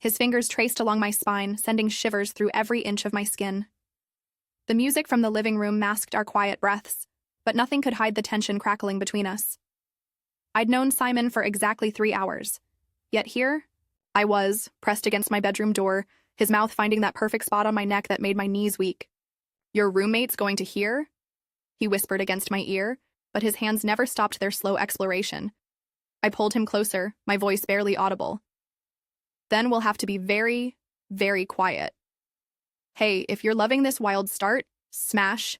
His fingers traced along my spine, sending shivers through every inch of my skin. The music from the living room masked our quiet breaths, but nothing could hide the tension crackling between us. I'd known Simon for exactly 3 hours. Yet here, I was, pressed against my bedroom door, his mouth finding that perfect spot on my neck that made my knees weak. "Your roommate's going to hear?" He whispered against my ear, but his hands never stopped their slow exploration. I pulled him closer, my voice barely audible. "Then we'll have to be very, very quiet. Hey, if you're loving this wild start, smash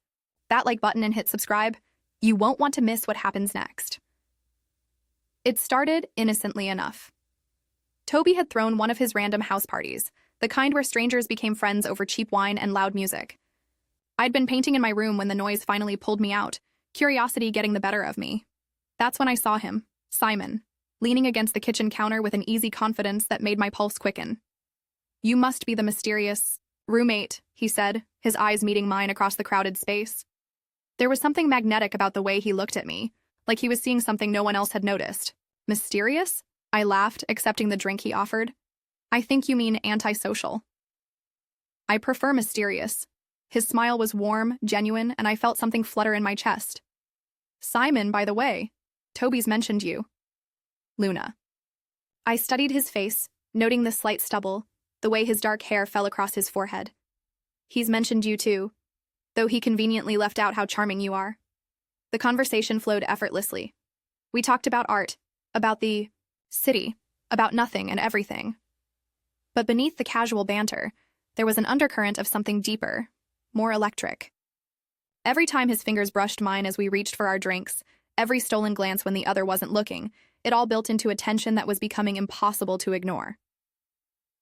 that like button and hit subscribe. You won't want to miss what happens next." It started innocently enough. Toby had thrown one of his random house parties, the kind where strangers became friends over cheap wine and loud music. I'd been painting in my room when the noise finally pulled me out, curiosity getting the better of me. That's when I saw him, Simon, leaning against the kitchen counter with an easy confidence that made my pulse quicken. "You must be the mysterious roommate," he said, his eyes meeting mine across the crowded space. There was something magnetic about the way he looked at me, like he was seeing something no one else had noticed. "Mysterious?" I laughed, accepting the drink he offered. "I think you mean antisocial." "I prefer mysterious." His smile was warm, genuine, and I felt something flutter in my chest. "Simon, by the way, Toby's mentioned you." "Luna." I studied his face, noting the slight stubble, the way his dark hair fell across his forehead. "He's mentioned you too, though he conveniently left out how charming you are." The conversation flowed effortlessly. We talked about art, about the city, about nothing and everything. But beneath the casual banter, there was an undercurrent of something deeper, more electric. Every time his fingers brushed mine as we reached for our drinks, every stolen glance when the other wasn't looking, it all built into a tension that was becoming impossible to ignore.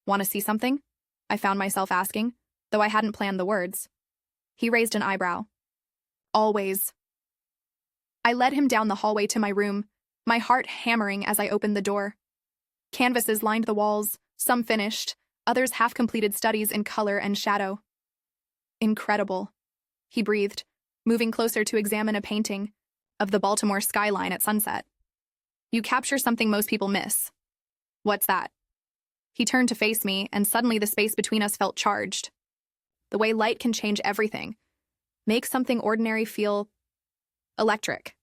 "Want to see something?" I found myself asking, though I hadn't planned the words. He raised an eyebrow. "Always." I led him down the hallway to my room, my heart hammering as I opened the door. Canvases lined the walls, some finished, others half-completed studies in color and shadow. "Incredible," he breathed, moving closer to examine a painting of the Baltimore skyline at sunset. "You capture something most people miss." "What's that?" He turned to face me, and suddenly the space between us felt charged. The way light can change everything, make something ordinary feel electric.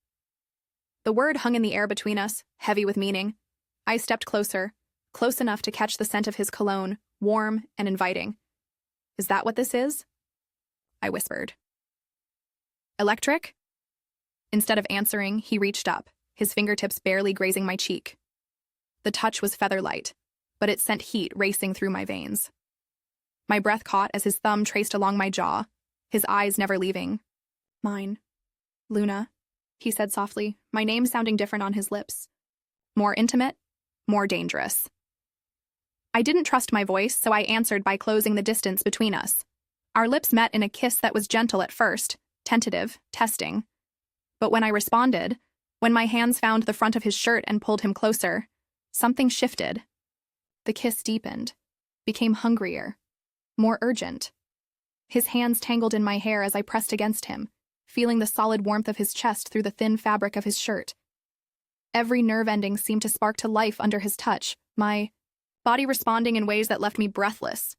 The word hung in the air between us, heavy with meaning. I stepped closer, close enough to catch the scent of his cologne, warm and inviting. "Is that what this is?" I whispered. "Electric?" Instead of answering, he reached up, his fingertips barely grazing my cheek. The touch was feather-light, but it sent heat racing through my veins. My breath caught as his thumb traced along my jaw, his eyes never leaving mine. "Luna," he said softly, my name sounding different on his lips. More intimate, more dangerous. I didn't trust my voice, so I answered by closing the distance between us. Our lips met in a kiss that was gentle at first, tentative, testing. But when I responded, when my hands found the front of his shirt and pulled him closer, something shifted. The kiss deepened, became hungrier, more urgent. His hands tangled in my hair as I pressed against him, feeling the solid warmth of his chest through the thin fabric of his shirt. Every nerve ending seemed to spark to life under his touch, my body responding in ways that left me breathless.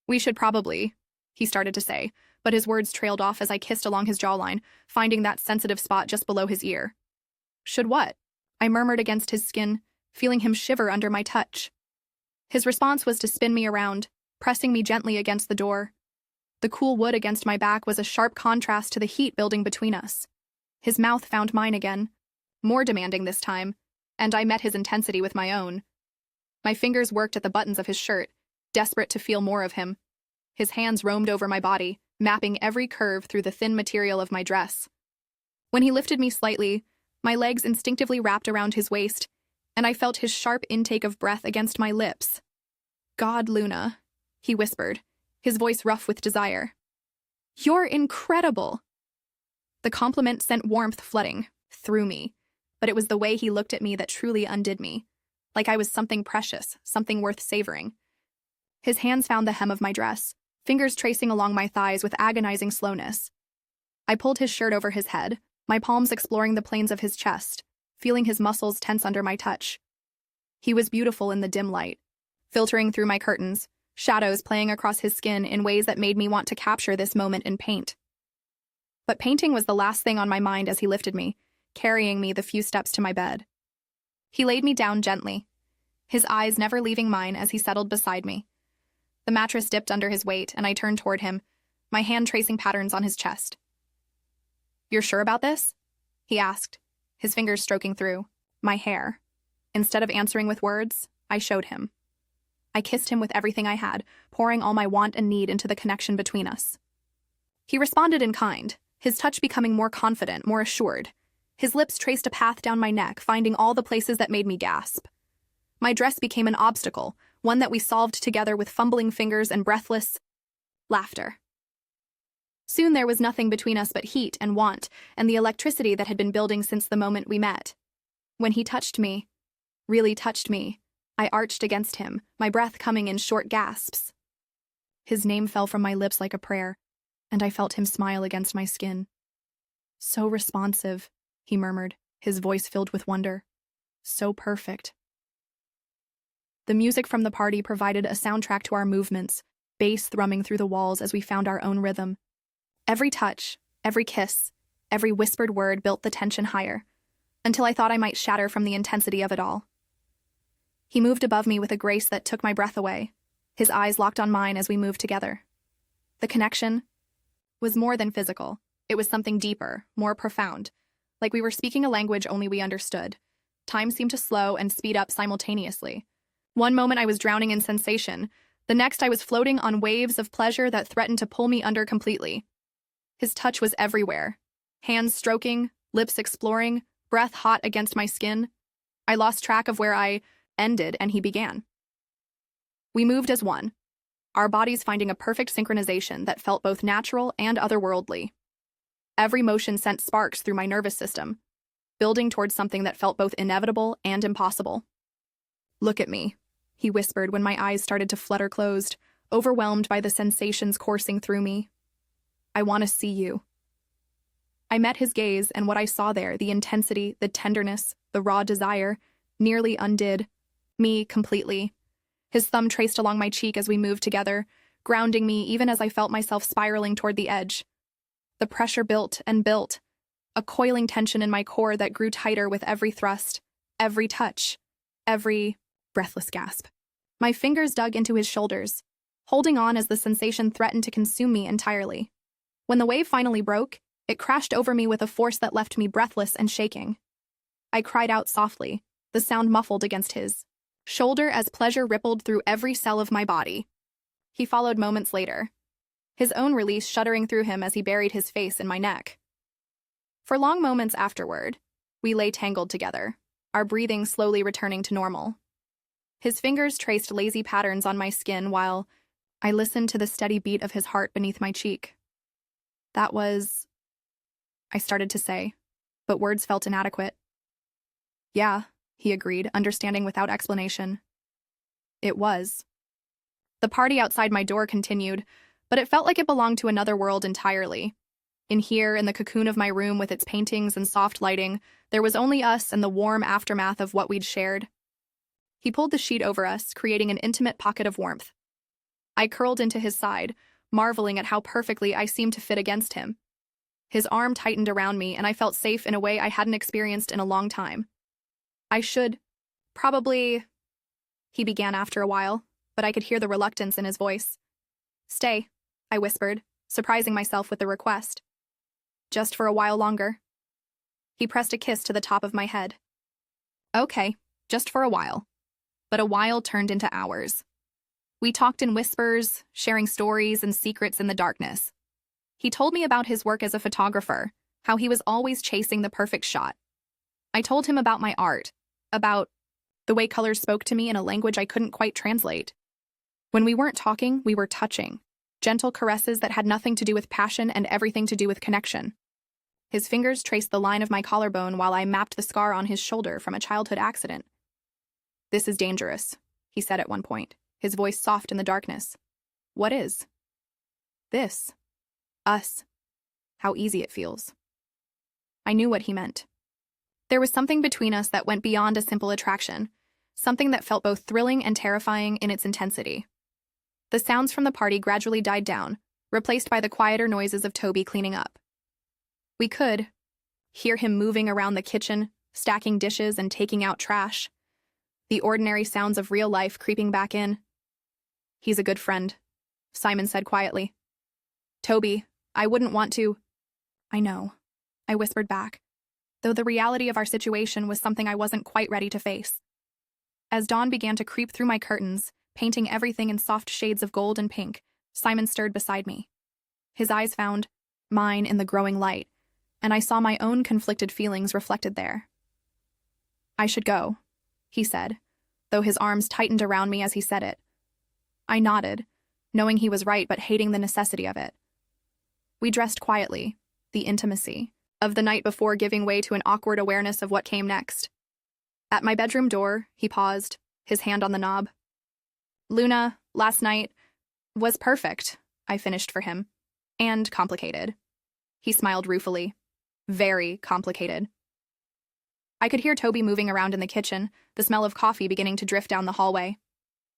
"We should probably," he started to say, but his words trailed off as I kissed along his jawline, finding that sensitive spot just below his ear. "Should what?" I murmured against his skin, feeling him shiver under my touch. His response was to spin me around, pressing me gently against the door. The cool wood against my back was a sharp contrast to the heat building between us. His mouth found mine again, more demanding this time, and I met his intensity with my own. My fingers worked at the buttons of his shirt, desperate to feel more of him. His hands roamed over my body, mapping every curve through the thin material of my dress. When he lifted me slightly, my legs instinctively wrapped around his waist, and I felt his sharp intake of breath against my lips. "God, Luna," he whispered, his voice rough with desire. "You're incredible." The compliment sent warmth flooding through me, but it was the way he looked at me that truly undid me, like I was something precious, something worth savoring. His hands found the hem of my dress, fingers tracing along my thighs with agonizing slowness. I pulled his shirt over his head, my palms exploring the planes of his chest, feeling his muscles tense under my touch. He was beautiful in the dim light, filtering through my curtains, shadows playing across his skin in ways that made me want to capture this moment in paint. But painting was the last thing on my mind as he lifted me, carrying me the few steps to my bed. He laid me down gently, his eyes never leaving mine as he settled beside me. The mattress dipped under his weight, and I turned toward him, my hand tracing patterns on his chest. "You're sure about this?" he asked, his fingers stroking through my hair. Instead of answering with words, I showed him. I kissed him with everything I had, pouring all my want and need into the connection between us. He responded in kind, his touch becoming more confident, more assured. His lips traced a path down my neck, finding all the places that made me gasp. My dress became an obstacle, one that we solved together with fumbling fingers and breathless laughter. Soon there was nothing between us but heat and want, and the electricity that had been building since the moment we met. When he touched me, really touched me, I arched against him, my breath coming in short gasps. His name fell from my lips like a prayer, and I felt him smile against my skin. "So responsive," he murmured, his voice filled with wonder. "So perfect." The music from the party provided a soundtrack to our movements, bass thrumming through the walls as we found our own rhythm. Every touch, every kiss, every whispered word built the tension higher, until I thought I might shatter from the intensity of it all. He moved above me with a grace that took my breath away, his eyes locked on mine as we moved together. The connection was more than physical. It was something deeper, more profound, like we were speaking a language only we understood. Time seemed to slow and speed up simultaneously. One moment I was drowning in sensation, the next I was floating on waves of pleasure that threatened to pull me under completely. His touch was everywhere. Hands stroking, lips exploring, breath hot against my skin. I lost track of where I ended and he began. We moved as one, our bodies finding a perfect synchronization that felt both natural and otherworldly. Every motion sent sparks through my nervous system, building towards something that felt both inevitable and impossible. "Look at me," he whispered when my eyes started to flutter closed, overwhelmed by the sensations coursing through me. "I want to see you." I met his gaze, and what I saw there, the intensity, the tenderness, the raw desire, nearly undid me completely. His thumb traced along my cheek as we moved together, grounding me even as I felt myself spiraling toward the edge. The pressure built and built, a coiling tension in my core that grew tighter with every thrust, every touch, every breathless gasp. My fingers dug into his shoulders, holding on as the sensation threatened to consume me entirely. When the wave finally broke, it crashed over me with a force that left me breathless and shaking. I cried out softly, the sound muffled against his shoulder as pleasure rippled through every cell of my body. He followed moments later, his own release shuddering through him as he buried his face in my neck. For long moments afterward, we lay tangled together, our breathing slowly returning to normal. His fingers traced lazy patterns on my skin while I listened to the steady beat of his heart beneath my cheek. "That was," I started to say, but words felt inadequate. "Yeah," he agreed, understanding without explanation. "It was." The party outside my door continued, but it felt like it belonged to another world entirely. In here, in the cocoon of my room with its paintings and soft lighting, there was only us and the warm aftermath of what we'd shared. He pulled the sheet over us, creating an intimate pocket of warmth. I curled into his side, marveling at how perfectly I seemed to fit against him. His arm tightened around me, and I felt safe in a way I hadn't experienced in a long time. "I should, probably," he began after a while, but I could hear the reluctance in his voice. "Stay," I whispered, surprising myself with the request. "Just for a while longer." He pressed a kiss to the top of my head. "Okay, just for a while." But a while turned into hours. We talked in whispers, sharing stories and secrets in the darkness. He told me about his work as a photographer, how he was always chasing the perfect shot. I told him about my art, about the way colors spoke to me in a language I couldn't quite translate. When we weren't talking, we were touching, gentle caresses that had nothing to do with passion and everything to do with connection. His fingers traced the line of my collarbone while I mapped the scar on his shoulder from a childhood accident. "This is dangerous," he said at one point, his voice soft in the darkness. "What is?" "This. Us. How easy it feels." I knew what he meant. There was something between us that went beyond a simple attraction, something that felt both thrilling and terrifying in its intensity. The sounds from the party gradually died down, replaced by the quieter noises of Toby cleaning up. We could hear him moving around the kitchen, stacking dishes and taking out trash. The ordinary sounds of real life creeping back in. "He's a good friend," Simon said quietly. "Toby, I wouldn't want to—" "I know," I whispered back, though the reality of our situation was something I wasn't quite ready to face. As dawn began to creep through my curtains, painting everything in soft shades of gold and pink, Simon stirred beside me. His eyes found mine in the growing light, and I saw my own conflicted feelings reflected there. "I should go," he said, though his arms tightened around me as he said it. I nodded, knowing he was right but hating the necessity of it. We dressed quietly, the intimacy of the night before giving way to an awkward awareness of what came next. At my bedroom door, he paused, his hand on the knob. "Luna, last night was perfect," I finished for him. "And complicated." He smiled ruefully. "Very complicated." I could hear Toby moving around in the kitchen, the smell of coffee beginning to drift down the hallway.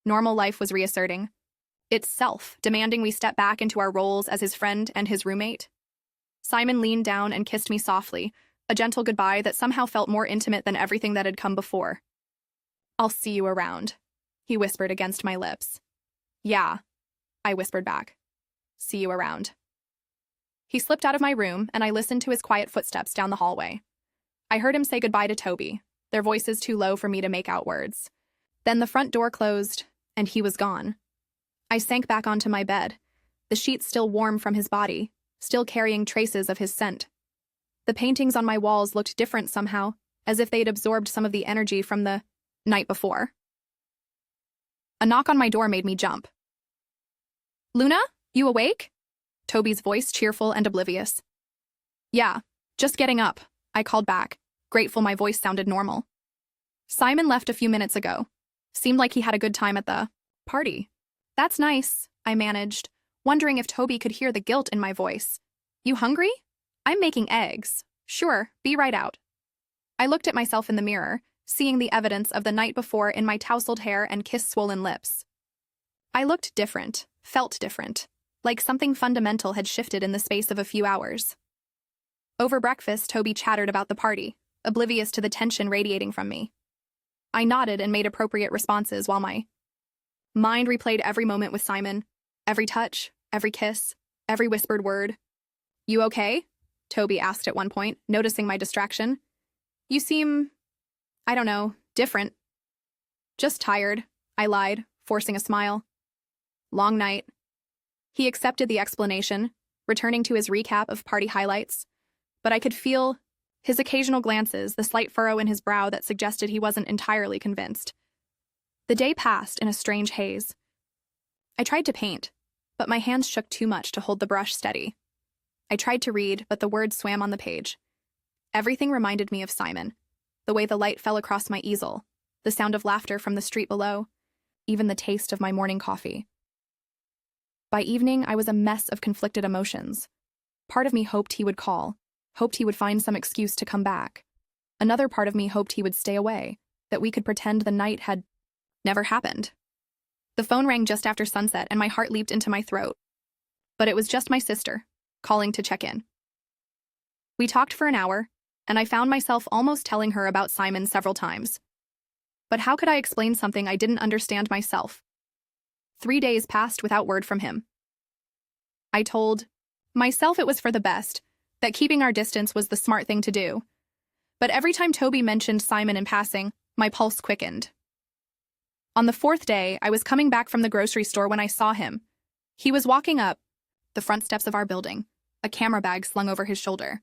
Normal life was reasserting itself, demanding we step back into our roles as his friend and his roommate. Simon leaned down and kissed me softly, a gentle goodbye that somehow felt more intimate than everything that had come before. "I'll see you around," he whispered against my lips. "Yeah," I whispered back. "See you around." He slipped out of my room, and I listened to his quiet footsteps down the hallway. I heard him say goodbye to Toby, their voices too low for me to make out words. Then the front door closed, and he was gone. I sank back onto my bed, the sheets still warm from his body, still carrying traces of his scent. The paintings on my walls looked different somehow, as if they'd absorbed some of the energy from the night before. A knock on my door made me jump. "Luna, you awake?" Toby's voice cheerful and oblivious. "Yeah, just getting up," I called back, grateful my voice sounded normal. "Simon left a few minutes ago. Seemed like he had a good time at the party." "That's nice," I managed, wondering if Toby could hear the guilt in my voice. "You hungry? I'm making eggs." "Sure, be right out." I looked at myself in the mirror, seeing the evidence of the night before in my tousled hair and kiss-swollen lips. I looked different, felt different, like something fundamental had shifted in the space of a few hours. Over breakfast, Toby chattered about the party, oblivious to the tension radiating from me. I nodded and made appropriate responses while my mind replayed every moment with Simon, every touch, every kiss, every whispered word. "You okay?" Toby asked at one point, noticing my distraction. "You seem, I don't know, different." "Just tired," I lied, forcing a smile. "Long night." He accepted the explanation, returning to his recap of party highlights, but I could feel his occasional glances, the slight furrow in his brow that suggested he wasn't entirely convinced. The day passed in a strange haze. I tried to paint, but my hands shook too much to hold the brush steady. I tried to read, but the words swam on the page. Everything reminded me of Simon, the way the light fell across my easel, the sound of laughter from the street below, even the taste of my morning coffee. By evening, I was a mess of conflicted emotions. Part of me hoped he would call, hoped he would find some excuse to come back. Another part of me hoped he would stay away, that we could pretend the night had never happened. The phone rang just after sunset, and my heart leaped into my throat. But it was just my sister, calling to check in. We talked for an hour, and I found myself almost telling her about Simon several times. But how could I explain something I didn't understand myself? 3 days passed without word from him. I told myself it was for the best, that keeping our distance was the smart thing to do. But every time Toby mentioned Simon in passing, my pulse quickened. On the 4th day, I was coming back from the grocery store when I saw him. He was walking up the front steps of our building, a camera bag slung over his shoulder.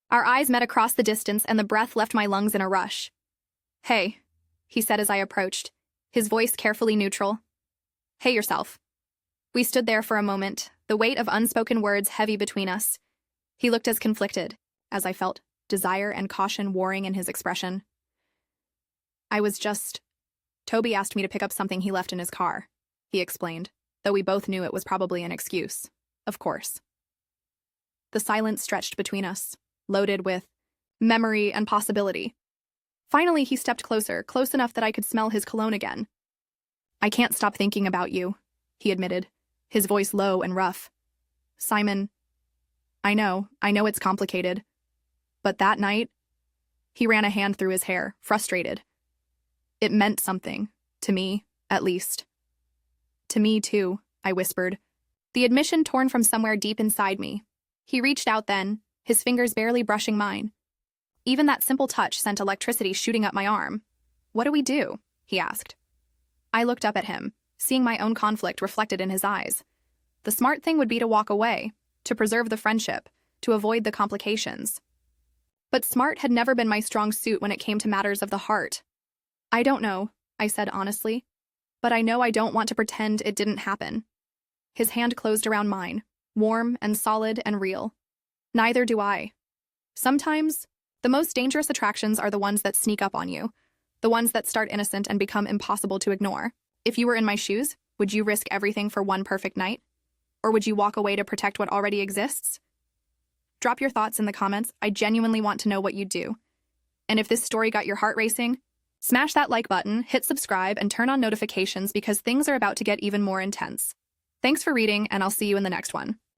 Our eyes met across the distance, and the breath left my lungs in a rush. "Hey," he said as I approached, his voice carefully neutral. "Hey yourself." We stood there for a moment, the weight of unspoken words heavy between us. He looked as conflicted, as I felt desire and caution warring in his expression. Toby asked me to pick up something he left in his car," he explained, though we both knew it was probably an excuse. Of course. The silence stretched between us, loaded with memory and possibility. Finally, he stepped closer, close enough that I could smell his cologne again. I can't stop thinking about you, he admitted, his voice low and rough. Simon, I know it's complicated. But that night, he ran a hand through his hair, frustrated. It meant something, to me, at least. To me, too, I whispered, the admission torn from somewhere deep inside me. He reached out then, his fingers barely brushing mine. Even that simple touch sent electricity shooting up my arm. What do we do? He asked. I looked up at him, seeing my own conflict reflected in his eyes. The smart thing would be to walk away, to preserve the friendship, to avoid the complications. But smart had never been my strong suit when it came to matters of the heart. I don't know, I said honestly, but I know I don't want to pretend it didn't happen. His hand closed around mine, warm and solid and real. Neither do I. Sometimes, the most dangerous attractions are the ones that sneak up on you, the ones that start innocent and become impossible to ignore. If you were in my shoes, would you risk everything for one perfect night? Or would you walk away to protect what already exists? Drop your thoughts in the comments. I genuinely want to know what you'd do. And if this story got your heart racing, smash that like button, hit subscribe, and turn on notifications because things are about to get even more intense. Thanks for reading, and I'll see you in the next one.